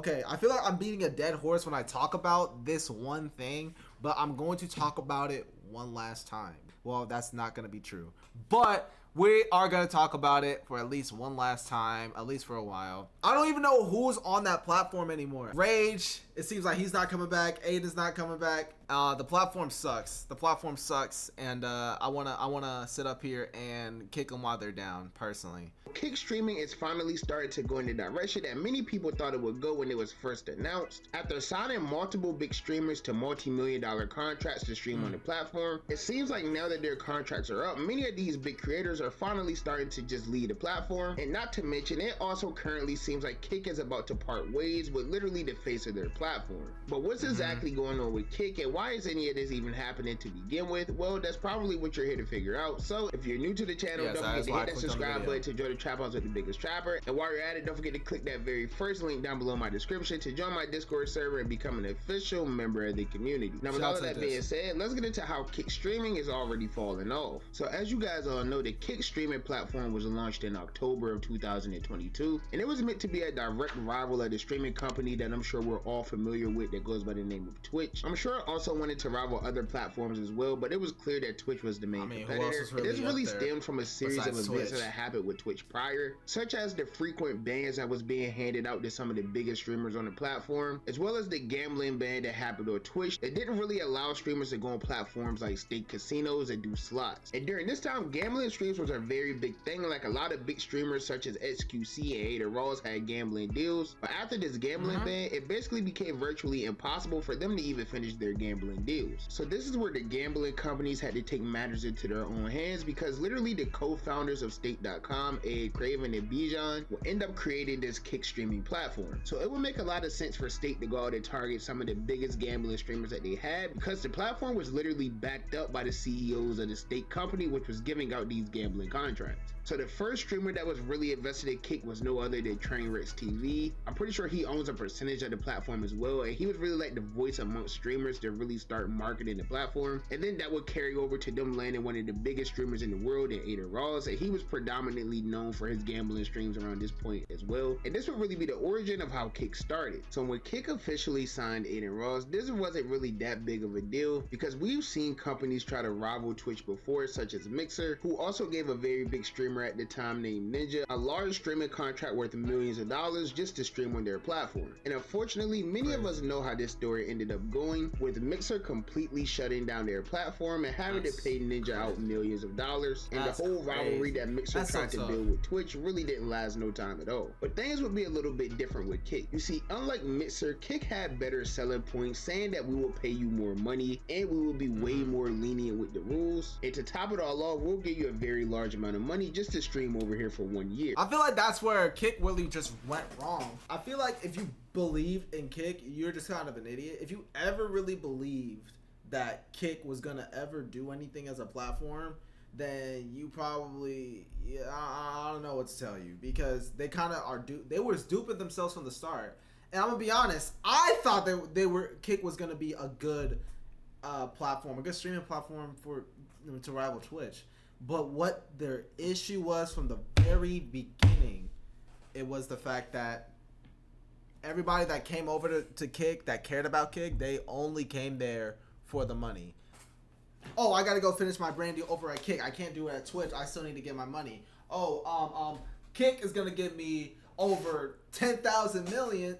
okay, I feel like I'm beating a dead horse when I talk about this one thing, but I'm going to talk about it one last time. Well, that's not going to be true, but we are going to talk about it for at least one last time, at least for a while. I don't even know who's on that platform anymore. Rage, it seems like he's not coming back. Adin's not coming back. The platform sucks. The platform sucks, and I wanna sit up here and kick them while they're down, personally. Kick streaming is finally starting to go in the direction that many people thought it would go when it was first announced. After signing multiple big streamers to multi-million-dollar contracts to stream on the platform, it seems like now that their contracts are up, many of these big creators are finally starting to just lead the platform. And not to mention, it also currently seems like Kick is about to part ways with literally the face of their platform. But what's exactly going on with Kick, and why is any of this even happening to begin with? Well, that's probably what you're here to figure out. So if you're new to the channel, don't forget to hit that subscribe button to join the Trap House with the biggest trapper. And while you're at it, don't forget to click that very first link down below my description to join my Discord server and become an official member of the community. Now, with all of that being said, let's get into how Kick streaming is already falling off. So as you guys all know, the Kick streaming platform was launched in October of 2022, and it was meant to be a direct rival of the streaming company that I'm sure we're all familiar with that goes by the name of Twitch. I'm sure it also wanted to rival other platforms as well, but it was clear that Twitch was the main competitor. This really stemmed from a series of events that happened with Twitch prior, such as the frequent bans that was being handed out to some of the biggest streamers on the platform, as well as the gambling ban that happened on Twitch that didn't really allow streamers to go on platforms like state casinos and do slots. And during this time, gambling streams was a very big thing. Like a lot of big streamers such as XQC and Ada Rawls had gambling deals, but after this gambling ban, it basically became virtually impossible for them to even finish their gambling deals. So this is where the gambling companies had to take matters into their own hands, because literally the co-founders of stake.com, Craven and Bijan, will end up creating this Kick streaming platform. So it would make a lot of sense for Stake to go out and target some of the biggest gambling streamers that they had, because the platform was literally backed up by the CEOs of the Stake company, which was giving out these gambling contracts. So the first streamer that was really invested in Kick was no other than Trainwrecks TV. I'm pretty sure he owns a percentage of the platform as well, and he was really like the voice amongst streamers to really start marketing the platform. And then that would carry over to them landing one of the biggest streamers in the world in Ada Rawls, and he was predominantly known for his gambling streams around this point as well. And this would really be the origin of how Kick started. So when Kick officially signed Adin Rawls, this wasn't really that big of a deal, because we've seen companies try to rival Twitch before, such as Mixer, who also gave a very big streamer at the time named Ninja a large streaming contract worth millions of dollars just to stream on their platform. And unfortunately, many of us know how this story ended up going, with Mixer completely shutting down their platform and having to pay Ninja out millions of dollars. And the whole rivalry that Mixer tried to build with Twitch really didn't last no time at all. But things would be a little bit different with Kick. You see, unlike Mixer, Kick had better selling points, saying that we will pay you more money and we will be way more lenient with the rules. And to top it all off, we'll give you a very large amount of money just to stream over here for 1 year. I feel like that's where Kick really just went wrong. I feel like if you believed in Kick, you're just kind of an idiot. If you ever really believed that Kick was gonna ever do anything as a platform, then you probably, I don't know what to tell you, because they kind of are they were duping themselves from the start. And I'm gonna be honest, I thought Kick was gonna be a good platform, a good streaming platform for to rival Twitch. But what their issue was from the very beginning, it was the fact that everybody that came over to Kick, that cared about Kick, they only came there for the money. Oh, I gotta go finish my brand deal over at Kick. I can't do it at Twitch. I still need to get my money. Oh, Kick is gonna give me over 10,000 million.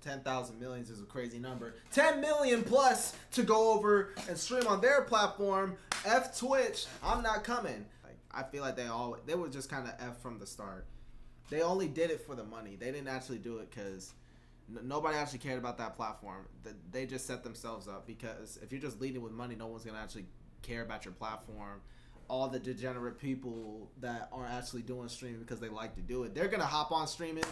10,000 millions is a crazy number. 10 million plus to go over and stream on their platform. F Twitch, I'm not coming. Like, I feel like they were just kind of F from the start. They only did it for the money. They didn't actually do it because nobody actually cared about that platform. They just set themselves up, because if you're just leading with money, no one's gonna actually care about your platform. All the degenerate people that are actually doing streaming because they like to do it, they're gonna hop on streaming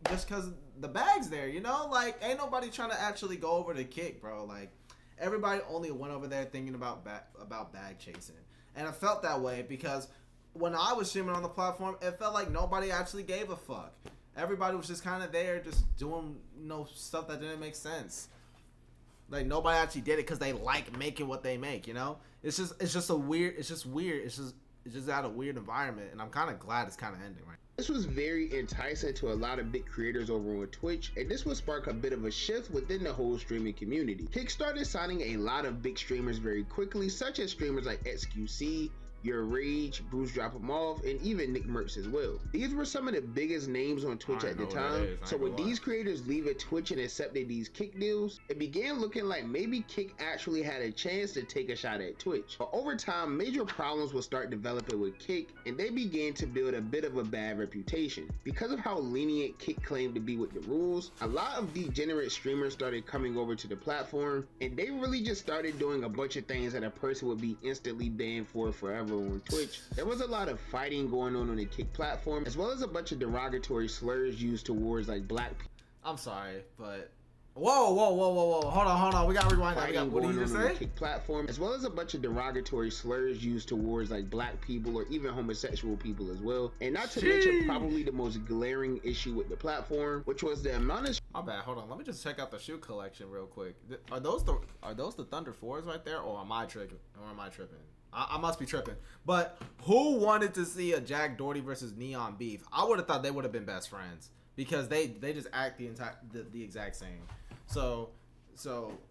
just because the bag's there, you know? Like, ain't nobody trying to actually go over to Kick, bro. Like, everybody only went over there thinking about bag chasing. And it felt that way because when I was streaming on the platform, it felt like nobody actually gave a fuck. Everybody was just kind of there, just doing, stuff that didn't make sense. Like, nobody actually did it because they like making what they make, you know? It's just weird. It's just at a weird environment, and I'm kind of glad it's kind of ending, right? This was very enticing to a lot of big creators over on Twitch, and this would spark a bit of a shift within the whole streaming community. Kick started signing a lot of big streamers very quickly, such as streamers like XQC, Your Rage, Bruce Drop 'em Off, and even Nick Mertz as well. These were some of the biggest names on Twitch at the time, so when these creators leave at Twitch and accepted these Kick deals, it began looking like maybe Kick actually had a chance to take a shot at Twitch. But over time, major problems would start developing with Kick, and they began to build a bit of a bad reputation. Because of how lenient Kick claimed to be with the rules, a lot of degenerate streamers started coming over to the platform, and they really just started doing a bunch of things that a person would be instantly banned for forever on Twitch. There was a lot of fighting going on the Kick platform, as well as a bunch of derogatory slurs used towards like black people. I'm sorry, but whoa, hold on, we gotta rewind that. What did you just say? On the Kick platform, as well as a bunch of derogatory slurs used towards like black people or even homosexual people as well. And not to mention probably the most glaring issue with the platform, which was the amount of my bad, hold on, let me just check out the shoe collection real quick. Are those the Thunder 4s right there, or am I tripping? I must be tripping. But who wanted to see a Jack Doherty versus Neon beef? I would have thought they would have been best friends, because they just act the exact same. So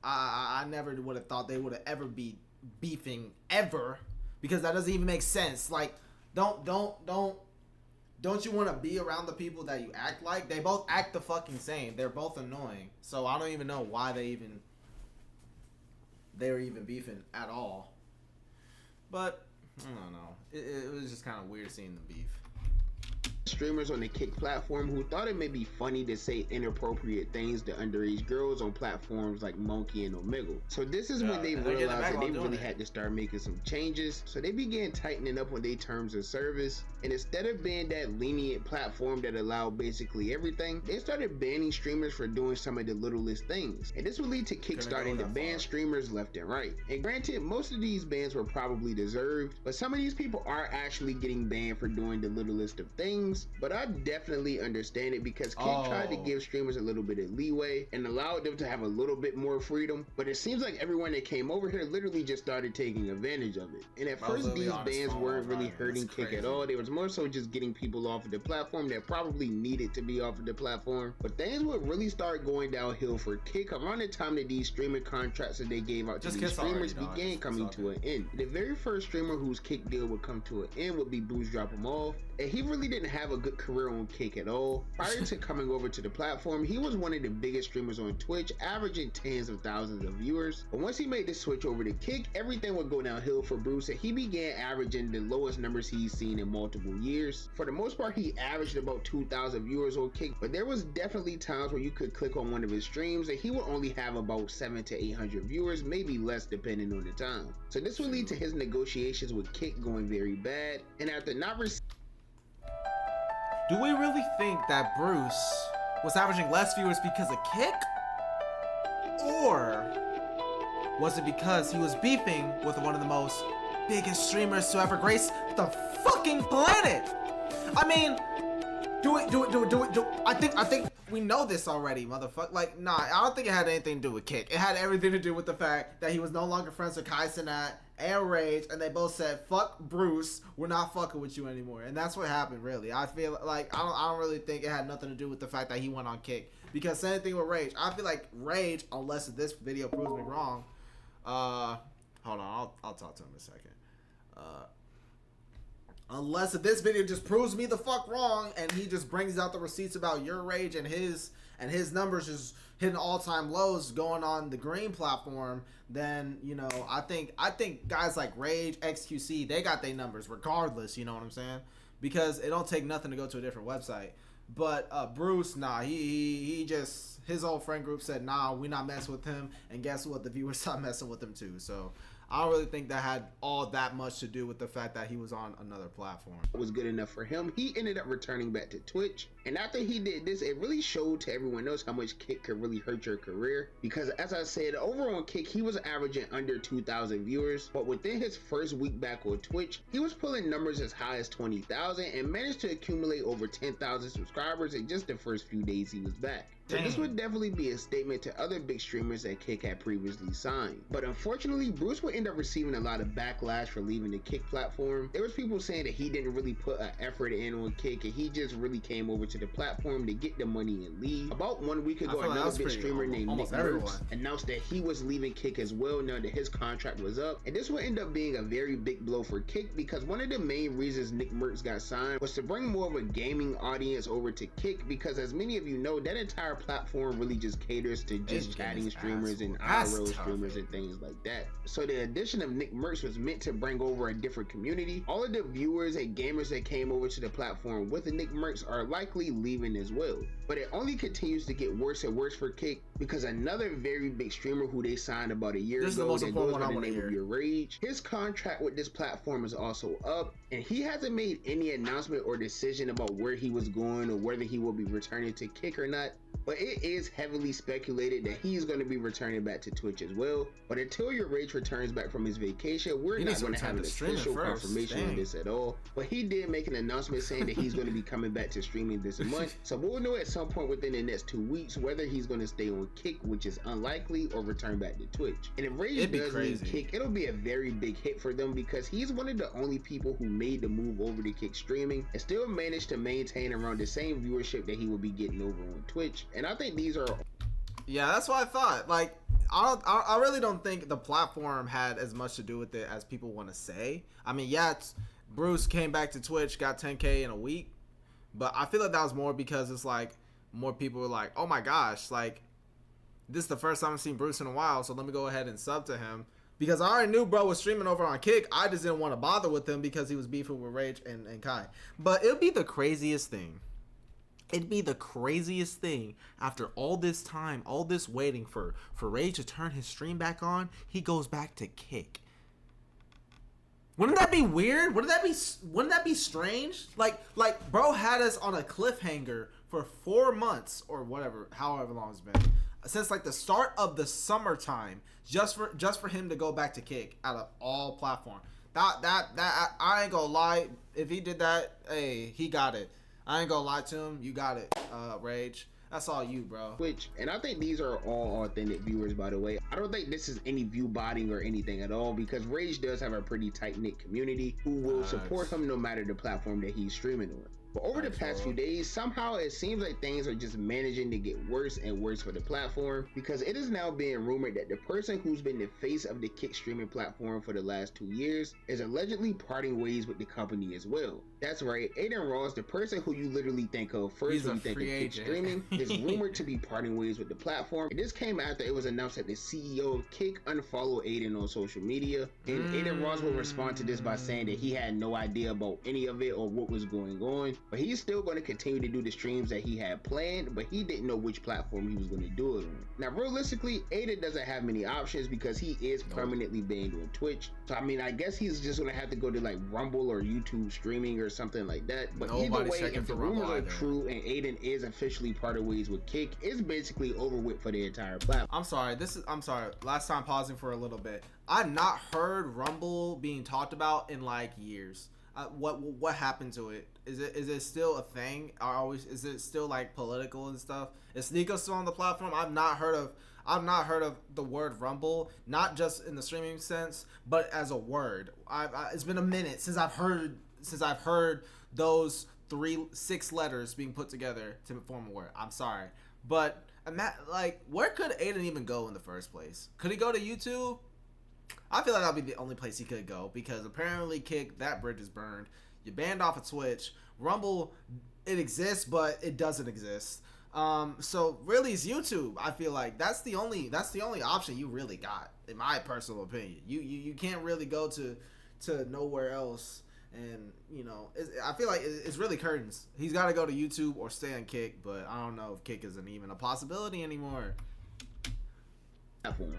I never would have thought they would have ever be beefing ever, because that doesn't even make sense. Like, don't you want to be around the people that you act like? They both act the fucking same. They're both annoying. So I don't even know why they were even beefing at all. But I don't know. It was just kind of weird seeing the beef. Streamers on the Kick platform who thought it may be funny to say inappropriate things to underage girls on platforms like Monkey and Omegle. So this is when they realized that they really had to start making some changes. So they began tightening up on their terms of service, and instead of being that lenient platform that allowed basically everything, they started banning streamers for doing some of the littlest things. And this would lead to Kick starting to ban streamers left and right. And granted, most of these bans were probably deserved, but some of these people are actually getting banned for doing the littlest of things. But I definitely understand it, because Kick tried to give streamers a little bit of leeway and allowed them to have a little bit more freedom, but it seems like everyone that came over here literally just started taking advantage of it. And at first these bans weren't really hurting Kick at all. They was more so just getting people off of the platform that probably needed to be off of the platform. But things would really start going downhill for Kick around the time that these streaming contracts that they gave out to these streamers began coming to an end. The very first streamer whose Kick deal would come to an end would be Bruce Drop 'em Off, and he really didn't have a good career on Kick at all. Prior to coming over to the platform, he was one of the biggest streamers on Twitch, averaging tens of thousands of viewers. But once he made the switch over to Kick, everything would go downhill for Bruce, and he began averaging the lowest numbers he's seen in multiple years. For the most part, he averaged about 2,000 viewers on Kick, but there was definitely times where you could click on one of his streams and he would only have about 700 to 800 viewers, maybe less depending on the time. So this would lead to his negotiations with Kick going very bad, and after not do we really think that Bruce was averaging less viewers because of Kick? Or was it because he was beefing with one of the most biggest streamers to ever grace the fucking planet? I mean, do it. I think we know this already, motherfucker. Like, nah, I don't think it had anything to do with Kick. It had everything to do with the fact that he was no longer friends with Kai Cenat and Rage, and they both said, fuck Bruce, we're not fucking with you anymore. And that's what happened, really. I feel like I don't really think it had nothing to do with the fact that he went on Kick, because same thing with Rage. I feel like Rage, unless this video proves me wrong, hold on, I'll talk to him in a second. Unless this video just proves me the fuck wrong and he just brings out the receipts about Your Rage and his numbers just hitting all-time lows going on the green platform, then, you know, I think guys like Rage, XQC, they got their numbers regardless, you know what I'm saying? Because it don't take nothing to go to a different website. But Bruce, nah, he just, his old friend group said, nah, we not messing with him, and guess what? The viewers stopped messing with him too. So I don't really think that had all that much to do with the fact that he was on another platform. It was good enough for him. He ended up returning back to Twitch, and after he did this, it really showed to everyone else how much Kick could really hurt your career, because as I said, over on Kick, he was averaging under 2,000 viewers, but within his first week back on Twitch, he was pulling numbers as high as 20,000 and managed to accumulate over 10,000 subscribers in just the first few days he was back. So this Dang. would definitely be a statement to other big streamers that Kick had previously signed. But unfortunately, Bruce would end up receiving a lot of backlash for leaving the Kick platform. There was people saying that he didn't really put an effort in on Kick and he just really came over to the platform to get the money and leave. About 1 week ago, another big streamer named Nick Merckx announced that he was leaving Kick as well now that his contract was up. And this would end up being a very big blow for Kick because one of the main reasons Nick Merckx got signed was to bring more of a gaming audience over to Kick, because as many of you know, that entire platform really just caters to just chatting streamers and IRL streamers and things like that. So the addition of Nick Merckx was meant to bring over a different community. All of the viewers and gamers that came over to the platform with the Nick Merckx are likely leaving as well. But it only continues to get worse and worse for Kick because another very big streamer who they signed about a year ago that goes by the name of Your Rage, his contract with this platform is also up, and he hasn't made any announcement or decision about where he was going or whether he will be returning to Kick or not. But it is heavily speculated that he's going to be returning back to Twitch as well. But until Your Rage returns back from his vacation, we're not going to have an official confirmation on this at all. But he did make an announcement saying that he's going to be coming back to streaming this month. So we'll know at some point within the next 2 weeks whether he's going to stay on Kick, which is unlikely, or return back to Twitch. And if Rage does leave Kick, it'll be a very big hit for them because he's one of the only people who made the move over to Kick streaming and still managed to maintain around the same viewership that he would be getting over on Twitch. And I think these are... Yeah, that's what I thought. Like, I really don't think the platform had as much to do with it as people want to say. I mean, yeah, Bruce came back to Twitch, got 10K in a week, but I feel like that was more because it's like more people were like, oh my gosh, like this is the first time I've seen Bruce in a while, so let me go ahead and sub to him. Because I already knew bro was streaming over on Kick. I just didn't want to bother with him because he was beefing with Rage and Kai. But it'd be the craziest thing. It'd be the craziest thing after all this time, all this waiting for Rage to turn his stream back on, he goes back to Kick. Wouldn't that be weird? Wouldn't that be strange? Like bro had us on a cliffhanger for 4 months or whatever, however long it's been. Since like the start of the summertime, just for him to go back to Kick out of all platform. That I ain't gonna lie, if he did that, hey, he got it. I ain't gonna lie to him. You got it, Rage. That's all you, bro. And I think these are all authentic viewers, by the way. I don't think this is any view botting or anything at all because Rage does have a pretty tight-knit community who will support him no matter the platform that he's streaming on. But over the past few days, somehow it seems like things are just managing to get worse and worse for the platform because it is now being rumored that the person who's been the face of the Kick streaming platform for the last 2 years is allegedly parting ways with the company as well. That's right, Adin Ross, the person who you literally think of first when you think of Kick streaming, is rumored to be parting ways with the platform. And this came after it was announced that the CEO of Kick unfollowed Adin on social media. And Adin Ross will respond to this by saying that he had no idea about any of it or what was going on. But he's still going to continue to do the streams that he had planned, but he didn't know which platform he was going to do it on. Now, realistically, Adin doesn't have many options because he is permanently banned on Twitch. So, I mean, I guess he's just going to have to go to like Rumble or YouTube streaming or something like that. But either way, if the rumors are true and Adin is officially parted ways with Kick, it's basically over with for the entire platform. I'm sorry. Last time pausing for a little bit. I've not heard Rumble being talked about in like years. What happened to it? Is it still a thing? Is it still like political and stuff? Is Nico still on the platform? I've not heard of the word Rumble, not just in the streaming sense, but as a word. It's been a minute since I've heard those 6 letters being put together to form a word. I'm sorry, but like, where could Adin even go in the first place? Could he go to YouTube? I feel like that'd be the only place he could go because apparently Kick, that bridge is burned. You banned off of Twitch. Rumble, it exists, but it doesn't exist. So really it's YouTube. I feel like that's the only option you really got, in my personal opinion. You can't really go to nowhere else. And, you know, I feel like it's really curtains. He's got to go to YouTube or stay on Kick, but I don't know if Kick isn't even a possibility anymore.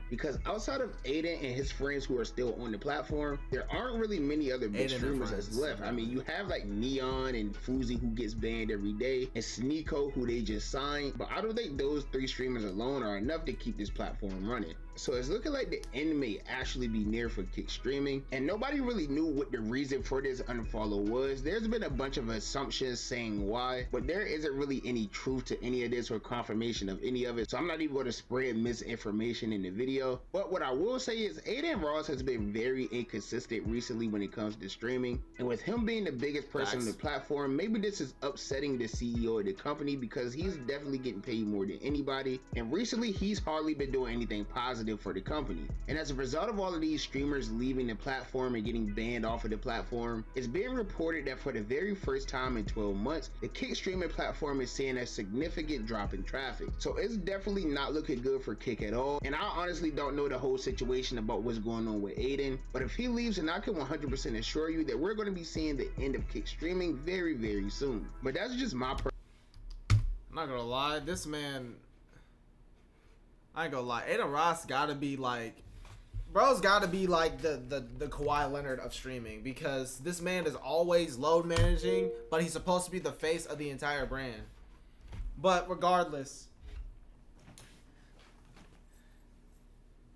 Because outside of Adin and his friends who are still on the platform, there aren't really many other big streamers that's left. I mean, you have like Neon and Fuzi who gets banned every day, and Sneeko who they just signed, but I don't think those 3 streamers alone are enough to keep this platform running. So it's looking like the end may actually be near for Kick streaming, and nobody really knew what the reason for this unfollow was. There's been a bunch of assumptions saying why, but there isn't really any truth to any of this or confirmation of any of it, so I'm not even going to spread misinformation in the video. But what I will say is Adin Ross has been very inconsistent recently when it comes to streaming, and with him being the biggest person on the platform, maybe this is upsetting the CEO of the company because he's definitely getting paid more than anybody, and recently he's hardly been doing anything positive for the company. And as a result of all of these streamers leaving the platform and getting banned off of the platform, it's being reported that for the very first time in 12 months, the Kick streaming platform is seeing a significant drop in traffic. So it's definitely not looking good for Kick at all. And I honestly don't know the whole situation about what's going on with Adin, but if he leaves, then I can 100% assure you that we're going to be seeing the end of Kick streaming very, very soon. But that's just my I'm not gonna lie, this man, I ain't gonna lie, Adin Ross gotta be like, bro's gotta be like the Kawhi Leonard of streaming, because this man is always load managing, but he's supposed to be the face of the entire brand. But regardless,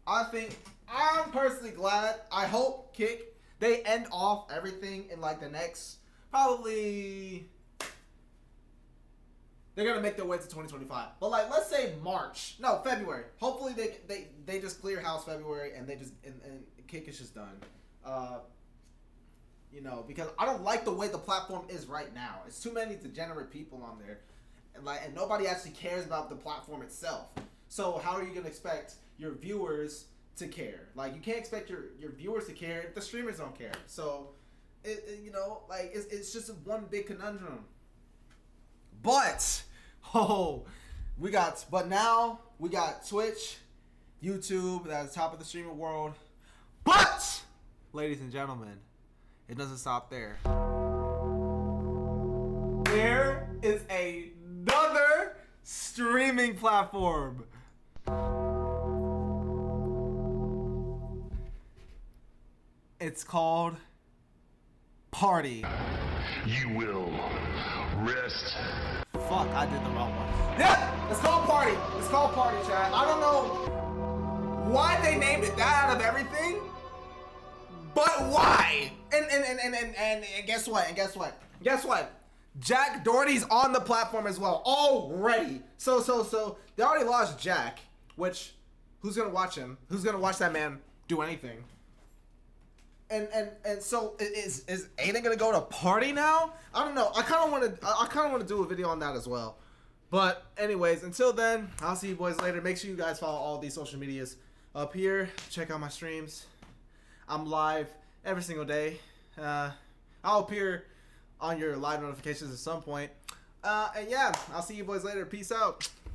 I'm personally glad. I hope Kick, they end off everything in like the next, probably, they're gonna make their way to 2025. But like, let's say February. Hopefully they just clear house February and they just and Kick is just done. You know, because I don't like the way the platform is right now. It's too many degenerate people on there, and nobody actually cares about the platform itself. So how are you gonna expect your viewers to care? Like, you can't expect your viewers to care if the streamers don't care. So you know, like, it's just one big conundrum. But now we got Twitch, YouTube, that's top of the streaming world. But, ladies and gentlemen, it doesn't stop there. There is another streaming platform. It's called Party. You will rest. Fuck, I did the wrong one. Yeah, it's called Party. It's called Party, chat. I don't know why they named it that out of everything, but why? And guess what? And guess what? Guess what? Jack Doherty's on the platform as well already. So they already lost Jack, which, who's gonna watch him? Who's gonna watch that man do anything? And so is Adin gonna go to Party now? I don't know. I kind of want to do a video on that as well. But anyways, until then, I'll see you boys later. Make sure you guys follow all these social medias up here. Check out my streams. I'm live every single day. I'll appear on your live notifications at some point. And yeah, I'll see you boys later. Peace out.